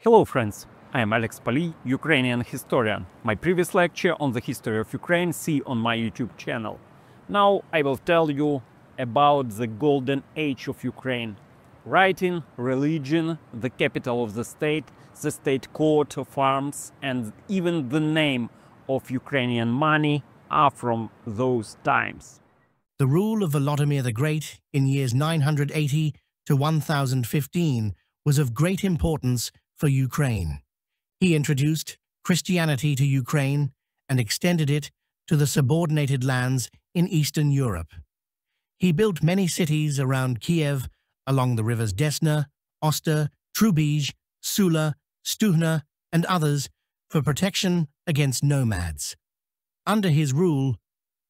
Hello friends, I am Oleksandr Palii, Ukrainian historian. My previous lecture on the history of Ukraine see on my YouTube channel. Now I will tell you about the golden age of Ukraine. Writing, religion, the capital of the state coat of arms, and even the name of Ukrainian money are from those times. The rule of Volodymyr the Great in years 980 to 1015 was of great importance for Ukraine. He introduced Christianity to Ukraine and extended it to the subordinated lands in Eastern Europe. He built many cities around Kiev along the rivers Desna, Oster, Trubij, Sula, Stuhna, and others for protection against nomads. Under his rule,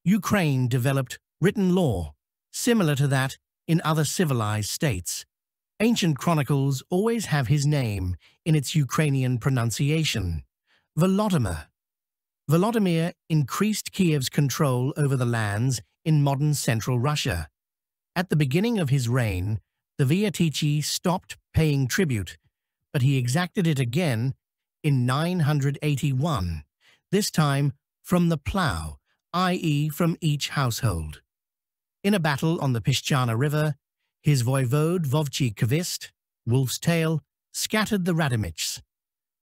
Ukraine developed written law, similar to that in other civilized states. Ancient chronicles always have his name in its Ukrainian pronunciation, Volodymyr. Volodymyr increased Kiev's control over the lands in modern central Russia. At the beginning of his reign, the Viatici stopped paying tribute, but he exacted it again in 981, this time from the plough, i.e. from each household. In a battle on the Pischana River, his voivode Vovchi Kvist, Wolf's Tail, scattered the Radomichs.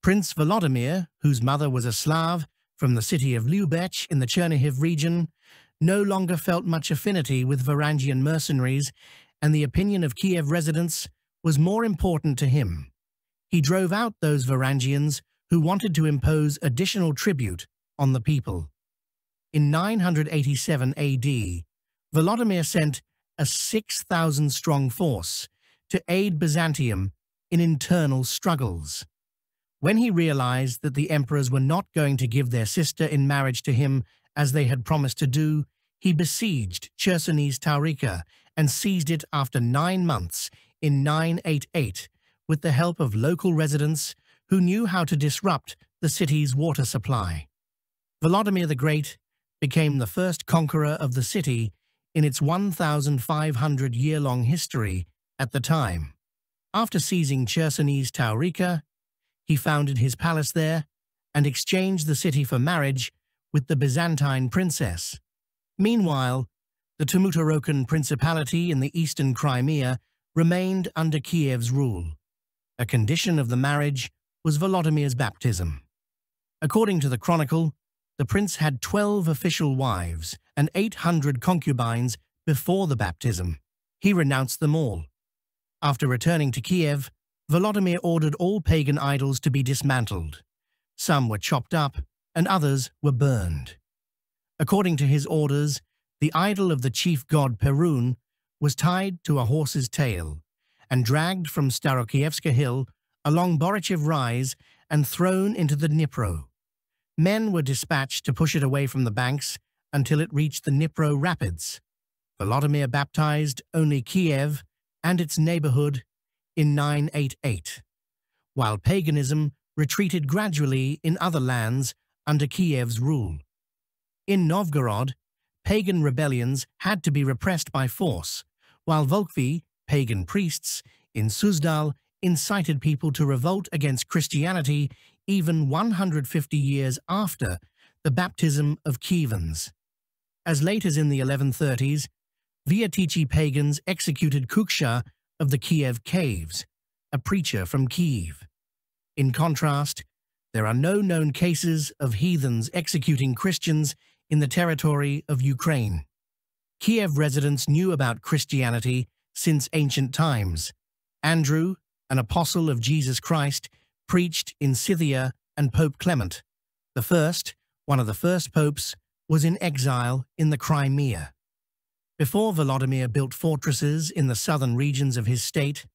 Prince Volodymyr, whose mother was a Slav from the city of Lubech in the Chernihiv region, no longer felt much affinity with Varangian mercenaries, and the opinion of Kiev residents was more important to him. He drove out those Varangians who wanted to impose additional tribute on the people. In 987 AD, Volodymyr sent a 6,000-strong force to aid Byzantium in internal struggles. When he realized that the emperors were not going to give their sister in marriage to him as they had promised to do, he besieged Chersonis Taurica and seized it after 9 months in 988 with the help of local residents who knew how to disrupt the city's water supply. Volodymyr the Great became the first conqueror of the city in its 1,500-year-long history at the time. After seizing Chersonis Taurica, he founded his palace there and exchanged the city for marriage with the Byzantine princess. Meanwhile, the Tmutarakan Principality in the eastern Crimea remained under Kiev's rule. A condition of the marriage was Volodymyr's baptism. According to the chronicle, the prince had 12 official wives and 800 concubines before the baptism. He renounced them all. After returning to Kiev, Volodymyr ordered all pagan idols to be dismantled. Some were chopped up and others were burned. According to his orders, the idol of the chief god Perun was tied to a horse's tail and dragged from Starokievska Hill along Borichev Rise and thrown into the Dnipro. Men were dispatched to push it away from the banks until it reached the Dnipro Rapids. Volodymyr baptized only Kiev and its neighborhood in 988, while paganism retreated gradually in other lands under Kiev's rule. In Novgorod, pagan rebellions had to be repressed by force, while Volkvi, pagan priests, in Suzdal incited people to revolt against Christianity even 150 years after the baptism of Kievans. As late as in the 1130s, Viatici pagans executed Kuksha of the Kiev Caves, a preacher from Kiev. In contrast, there are no known cases of heathens executing Christians in the territory of Ukraine. Kiev residents knew about Christianity since ancient times. Andrew, an apostle of Jesus Christ, preached in Scythia, and Pope Clement I, one of the first popes, was in exile in the Crimea. Before Volodymyr built fortresses in the southern regions of his state,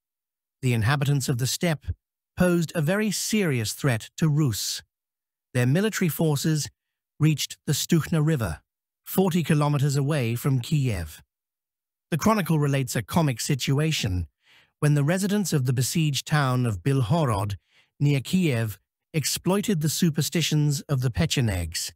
the inhabitants of the steppe posed a very serious threat to Rus. Their military forces reached the Stuhna River, 40 kilometers away from Kiev. The chronicle relates a comic situation when the residents of the besieged town of Bilhorod near Kiev exploited the superstitions of the Pechenegs.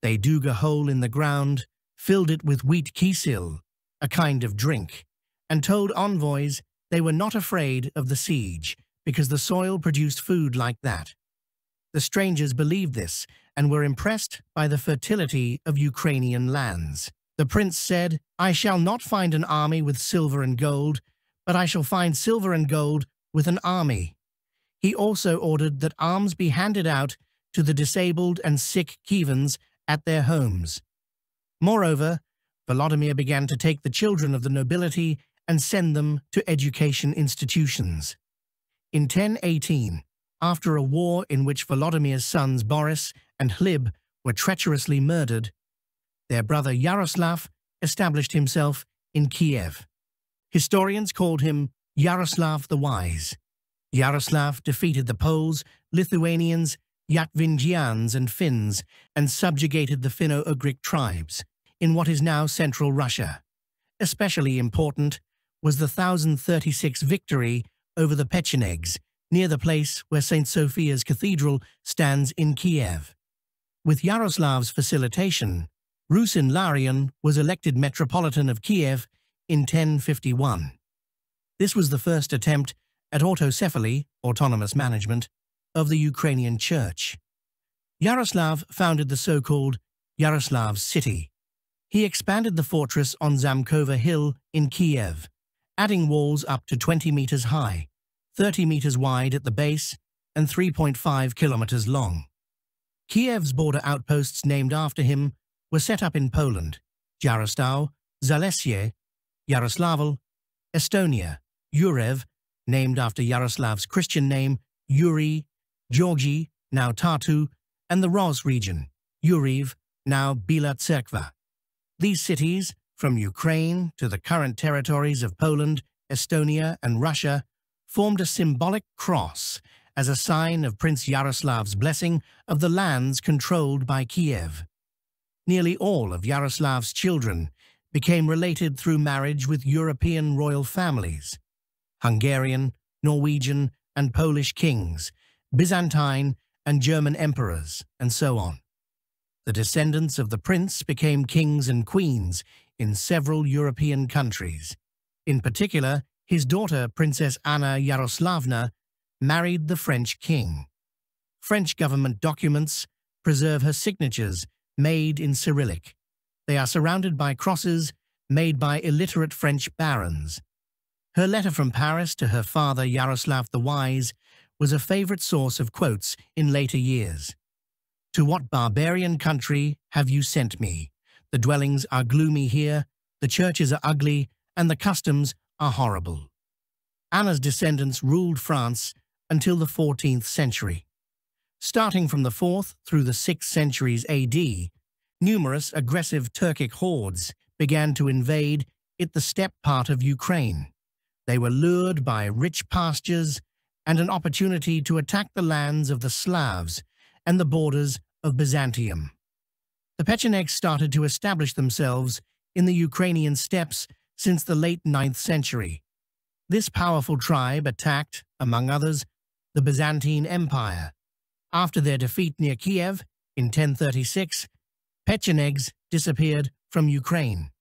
They dug a hole in the ground, filled it with wheat kisil, a kind of drink, and told envoys they were not afraid of the siege because the soil produced food like that. The strangers believed this and were impressed by the fertility of Ukrainian lands. The prince said, "I shall not find an army with silver and gold, but I shall find silver and gold with an army." He also ordered that arms be handed out to the disabled and sick Kievans at their homes. Moreover, Volodymyr began to take the children of the nobility and send them to education institutions. In 1018, after a war in which Volodymyr's sons Boris and Hlib were treacherously murdered, their brother Yaroslav established himself in Kiev. Historians called him Yaroslav the Wise. Yaroslav defeated the Poles, Lithuanians, Latvians and Finns and subjugated the Finno-Ugric tribes in what is now central Russia. Especially important was the 1036 victory over the Pechenegs, near the place where St. Sophia's Cathedral stands in Kiev. With Yaroslav's facilitation, Rusin Larian was elected Metropolitan of Kiev in 1051. This was the first attempt at autocephaly, autonomous management, of the Ukrainian Church. Yaroslav founded the so-called Yaroslav City. He expanded the fortress on Zamkova Hill in Kiev, adding walls up to 20 meters high, 30 meters wide at the base, and 3.5 kilometers long. Kiev's border outposts named after him were set up in Poland: Jaroslaw, Zalesie, Yaroslavl, Estonia, Yurev, named after Yaroslav's Christian name, Yuri, Georgi, now Tartu, and the Roz region, Yuriv, now Bila Tserkva. These cities, from Ukraine to the current territories of Poland, Estonia, and Russia, formed a symbolic cross as a sign of Prince Yaroslav's blessing of the lands controlled by Kiev. Nearly all of Yaroslav's children became related through marriage with European royal families: Hungarian, Norwegian, and Polish kings, Byzantine and German emperors, and so on. The descendants of the prince became kings and queens in several European countries. In particular, his daughter, Princess Anna Yaroslavna, married the French king. French government documents preserve her signatures made in Cyrillic. They are surrounded by crosses made by illiterate French barons. Her letter from Paris to her father, Yaroslav the Wise, was a favorite source of quotes in later years. "To what barbarian country have you sent me? The dwellings are gloomy here, the churches are ugly, and the customs are horrible." Anna's descendants ruled France until the 14th century. Starting from the 4th through the 6th centuries AD, numerous aggressive Turkic hordes began to invade the steppe part of Ukraine. They were lured by rich pastures and an opportunity to attack the lands of the Slavs and the borders of Byzantium. The Pechenegs started to establish themselves in the Ukrainian steppes since the late 9th century. This powerful tribe attacked, among others, the Byzantine Empire. After their defeat near Kiev in 1036, Pechenegs disappeared from Ukraine.